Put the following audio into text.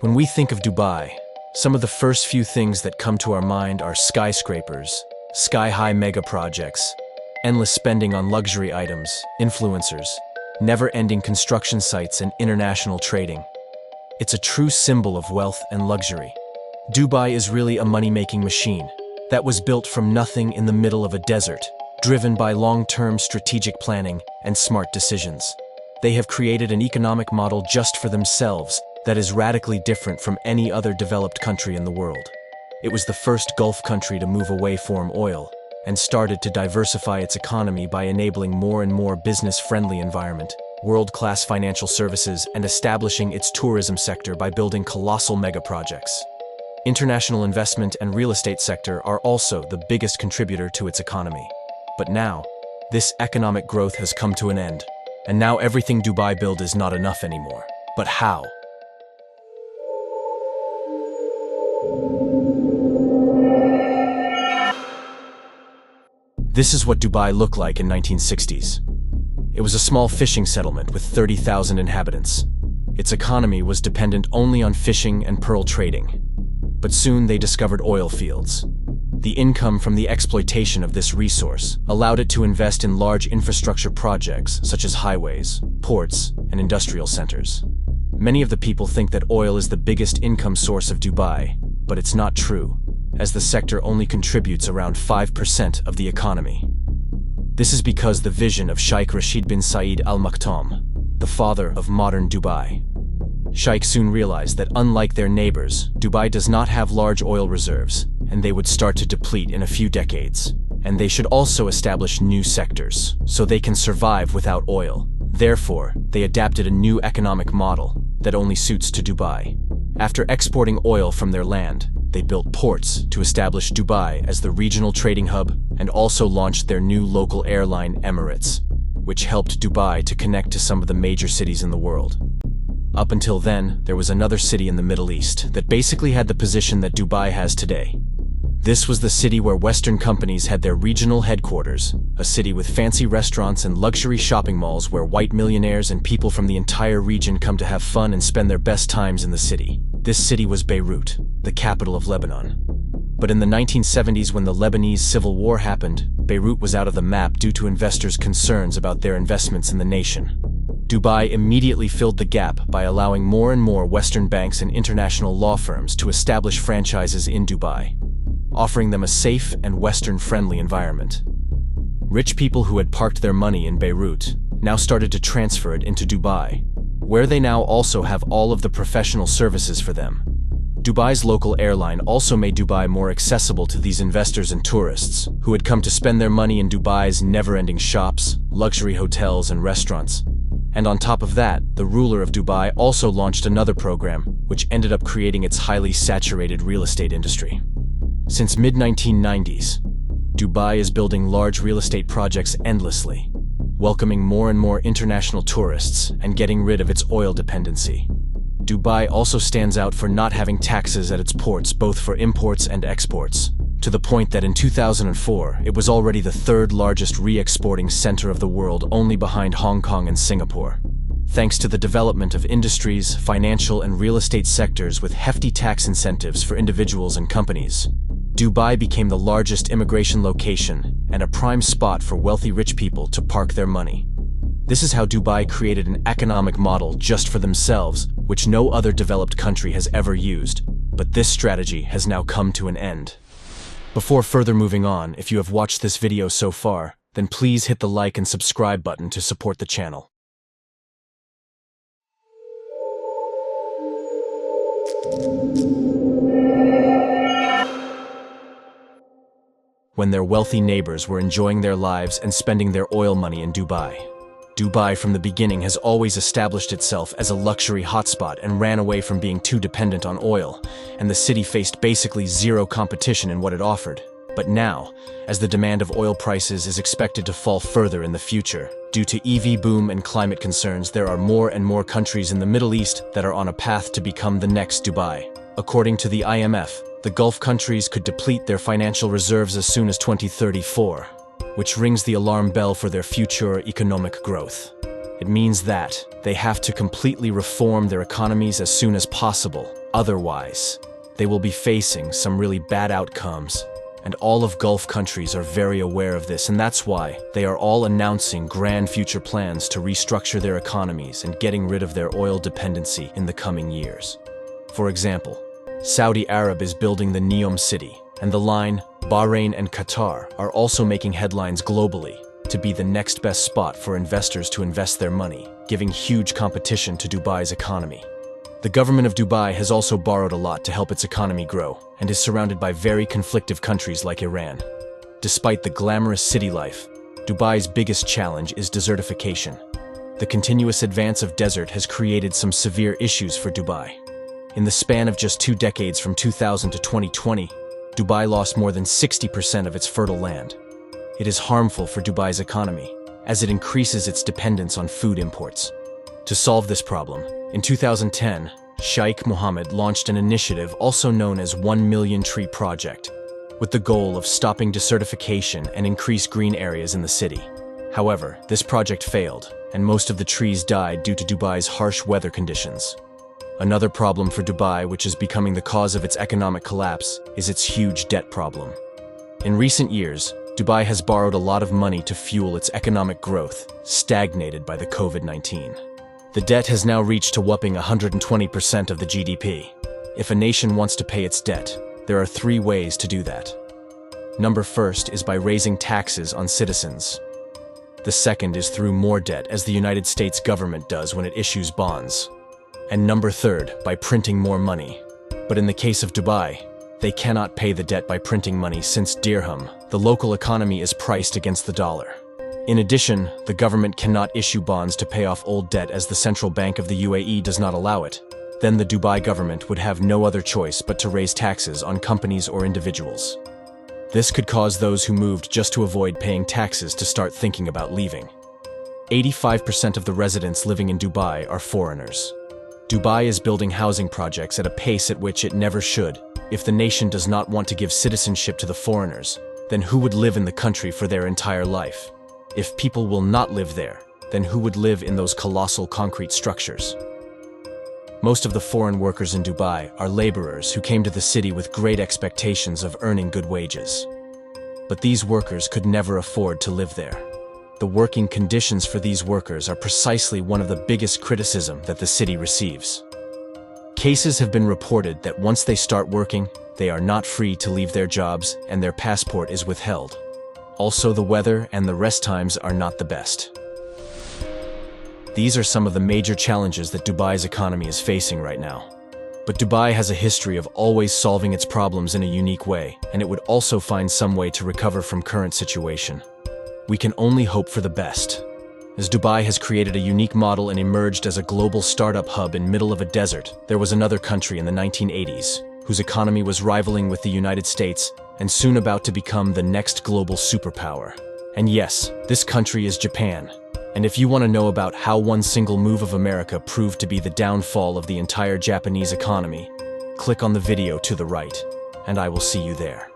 When we think of Dubai, some of the first few things that come to our mind are skyscrapers, sky-high mega projects, endless spending on luxury items, influencers, never-ending construction sites, and international trading. It's a true symbol of wealth and luxury. Dubai is really a money-making machine that was built from nothing in the middle of a desert, driven by long-term strategic planning and smart decisions. They have created an economic model just for themselves that is radically different from any other developed country in the world. It was the first Gulf country to move away from oil and started to diversify its economy by enabling more and more business-friendly environment, world-class financial services, and establishing its tourism sector by building colossal mega-projects. International investment and real estate sector are also the biggest contributor to its economy. But now, this economic growth has come to an end, and now everything Dubai built is not enough anymore. But how? This is what Dubai looked like in 1960s. It was a small fishing settlement with 30,000 inhabitants. Its economy was dependent only on fishing and pearl trading. But soon they discovered oil fields. The income from the exploitation of this resource allowed it to invest in large infrastructure projects such as highways, ports, and industrial centers. Many of the people think that oil is the biggest income source of Dubai, but it's not true, as the sector only contributes around 5% of the economy. This is because the vision of Sheikh Rashid bin Saeed Al Maktoum, the father of modern Dubai. Sheikh soon realized that unlike their neighbors, Dubai does not have large oil reserves, and they would start to deplete in a few decades. And they should also establish new sectors, so they can survive without oil. Therefore, they adapted a new economic model that only suits to Dubai. After exporting oil from their land, they built ports to establish Dubai as the regional trading hub and also launched their new local airline Emirates, which helped Dubai to connect to some of the major cities in the world. Up until then, there was another city in the Middle East that basically had the position that Dubai has today. This was the city where Western companies had their regional headquarters, a city with fancy restaurants and luxury shopping malls where white millionaires and people from the entire region come to have fun and spend their best times in the city. This city was Beirut, the capital of Lebanon. But in the 1970s, when the Lebanese civil war happened, Beirut was out of the map due to investors' concerns about their investments in the nation. Dubai immediately filled the gap by allowing more and more Western banks and international law firms to establish franchises in Dubai, offering them a safe and Western-friendly environment. Rich people who had parked their money in Beirut now started to transfer it into Dubai, where they now also have all of the professional services for them. Dubai's local airline also made Dubai more accessible to these investors and tourists who had come to spend their money in Dubai's never-ending shops, luxury hotels, and restaurants. And on top of that, the ruler of Dubai also launched another program, which ended up creating its highly saturated real estate industry. Since mid-1990s, Dubai is building large real estate projects endlessly, welcoming more and more international tourists and getting rid of its oil dependency. Dubai also stands out for not having taxes at its ports, both for imports and exports, to the point that in 2004, it was already the third largest re-exporting center of the world, only behind Hong Kong and Singapore. Thanks to the development of industries, financial and real estate sectors with hefty tax incentives for individuals and companies, Dubai became the largest immigration location and a prime spot for wealthy rich people to park their money. This is how Dubai created an economic model just for themselves, which no other developed country has ever used. But this strategy has now come to an end. Before further moving on, if you have watched this video so far, then please hit the like and subscribe button to support the channel. When their wealthy neighbors were enjoying their lives and spending their oil money in Dubai. Dubai from the beginning has always established itself as a luxury hotspot and ran away from being too dependent on oil, and the city faced basically zero competition in what it offered. But now, as the demand of oil prices is expected to fall further in the future, due to EV boom and climate concerns, there are more and more countries in the Middle East that are on a path to become the next Dubai. According to the IMF, the Gulf countries could deplete their financial reserves as soon as 2034. Which rings the alarm bell for their future economic growth. It means that they have to completely reform their economies as soon as possible Otherwise, they will be facing some really bad outcomes. And all of Gulf countries are very aware of this, and that's why they are all announcing grand future plans to restructure their economies and getting rid of their oil dependency in the coming years. For example, Saudi Arab is building the Neom city, and the line, Bahrain and Qatar are also making headlines globally to be the next best spot for investors to invest their money, giving huge competition to Dubai's economy. The government of Dubai has also borrowed a lot to help its economy grow and is surrounded by very conflictive countries like Iran. Despite the glamorous city life, Dubai's biggest challenge is desertification. The continuous advance of desert has created some severe issues for Dubai. In the span of just 2 decades from 2000 to 2020, Dubai lost more than 60% of its fertile land. It is harmful for Dubai's economy, as it increases its dependence on food imports. To solve this problem, in 2010, Sheikh Mohammed launched an initiative also known as 1 Million Tree Project, with the goal of stopping desertification and increase green areas in the city. However, this project failed, and most of the trees died due to Dubai's harsh weather conditions. Another problem for Dubai, which is becoming the cause of its economic collapse, is its huge debt problem. In recent years, Dubai has borrowed a lot of money to fuel its economic growth, stagnated by the COVID-19. The debt has now reached a whopping 120% of the GDP. If a nation wants to pay its debt, there are 3 ways to do that. Number first is by raising taxes on citizens. The second is through more debt, as the United States government does when it issues bonds. And number third, by printing more money. But in the case of Dubai, they cannot pay the debt by printing money since dirham, the local economy, is priced against the dollar. In addition, the government cannot issue bonds to pay off old debt as the Central Bank of the UAE does not allow it. Then the Dubai government would have no other choice but to raise taxes on companies or individuals. This could cause those who moved just to avoid paying taxes to start thinking about leaving. 85% of the residents living in Dubai are foreigners. Dubai is building housing projects at a pace at which it never should. If the nation does not want to give citizenship to the foreigners, then who would live in the country for their entire life? If people will not live there, then who would live in those colossal concrete structures? Most of the foreign workers in Dubai are laborers who came to the city with great expectations of earning good wages. But these workers could never afford to live there. The working conditions for these workers are precisely one of the biggest criticism that the city receives. Cases have been reported that once they start working, they are not free to leave their jobs and their passport is withheld. Also, the weather and the rest times are not the best. These are some of the major challenges that Dubai's economy is facing right now. But Dubai has a history of always solving its problems in a unique way, and it would also find some way to recover from current situation. We can only hope for the best. As Dubai has created a unique model and emerged as a global startup hub in middle of a desert, there was another country in the 1980s, whose economy was rivaling with the United States and soon about to become the next global superpower. And yes, this country is Japan. And if you want to know about how one single move of America proved to be the downfall of the entire Japanese economy, click on the video to the right, and I will see you there.